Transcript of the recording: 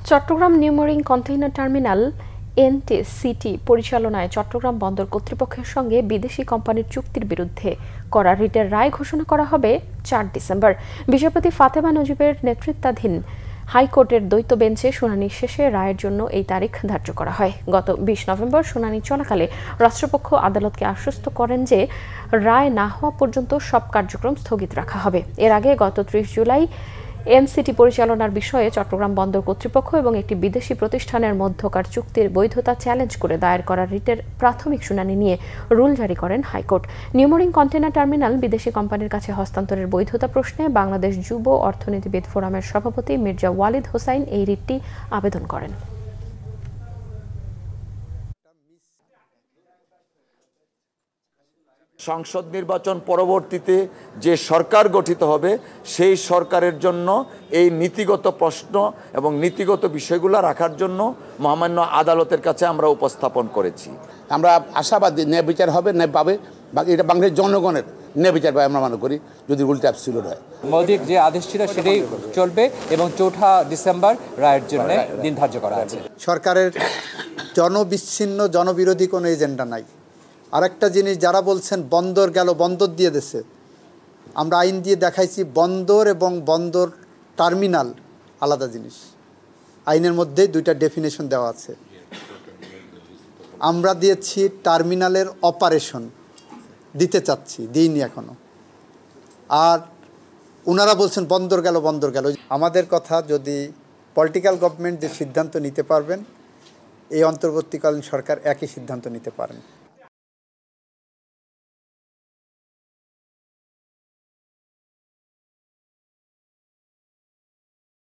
Chittagong new marine container terminal NTCT পরিচালনায় চট্টগ্রাম বন্দর কর্তৃপক্ষের সঙ্গে বিদেশি কোম্পানির চুক্তির বিরুদ্ধে করা রিটের রায় ঘোষণা করা হবে ৪ ডিসেম্বর। বিচারপতি ফাতেমা নজিবের নেতৃত্বাধীন হাইকোর্টের দ্বৈত বেঞ্চে শুনানি শেষে রায়ের জন্য এই তারিখ ধার্য করা হয়। গত ২০ নভেম্বর শুনানি চলাকালে রাষ্ট্রপক্ষ আদালতকে আশ্বস্ত করেন যে রায় না হওয়া পর্যন্ত সব কার্যক্রম স্থগিত রাখা হবে। এর আগে গত ৩০ জুলাই এনসিটি পরিচালনার বিষয়ে চট্টগ্রাম বন্দর কর্তৃপক্ষ এবং একটি বিদেশি প্রতিষ্ঠানের মধ্যকার চুক্তির বৈধতা চ্যালেঞ্জ করে দায়ের করা রিটের প্রাথমিক শুনানি নিয়ে রুল জারি করেন high court. New marine container terminal বিদেশি কোম্পানির কাছে হস্তান্তরের বৈধতা প্রশ্নে বাংলাদেশ যুব অর্থনীতিবিদ ফোরামের সভাপতি মির্জা ওয়ালিদ হোসাইন এই রিটটি আবেদন করেন। সংসদ নির্বাচন পরবর্তীতে যে সরকার গঠিত হবে সেই সরকারের জন্য এই নীতিগত প্রশ্ন এবং নীতিগত বিষয়গুলো রাখার জন্য মহামান্য আদালতের কাছে আমরা উপস্থাপন করেছি। আমরা আশাবাদী ন্যায় বিচার হবে, ন্যায় পাবে, এটা বাংলাদেশের জনগণের ন্যায় বিচার পাবে আমরা মনে করি, যদি রুলটা অ্যাবসলিউট হয়। মৌলিক যে আদেশ ছিল সেটাই চলবে এবং ৪ ডিসেম্বর রায়ের জন্য দিন ধার্য করা আছে। সরকারের জনবিচ্ছিন্ন জনবিরোধী কোনো এজেন্ডা নাই। আরেকটা জিনিস, যারা বলছেন বন্দর গেল, বন্দর দিয়ে দেশে, আমরা আইন দিয়ে দেখাইছি বন্দর এবং বন্দর টার্মিনাল আলাদা জিনিস। আইনের মধ্যেই দুইটা ডেফিনেশন দেওয়া আছে। আমরা দিয়েছি টার্মিনালের অপারেশন দিতে চাচ্ছি, দিইনি এখনো। আর ওনারা বলছেন বন্দর গেল, বন্দর গেল। আমাদের কথা, যদি পলিটিক্যাল গভর্নমেন্ট যে সিদ্ধান্ত নিতে পারবেন, এই অন্তর্বর্তীকালীন সরকার একই সিদ্ধান্ত নিতে পারেন।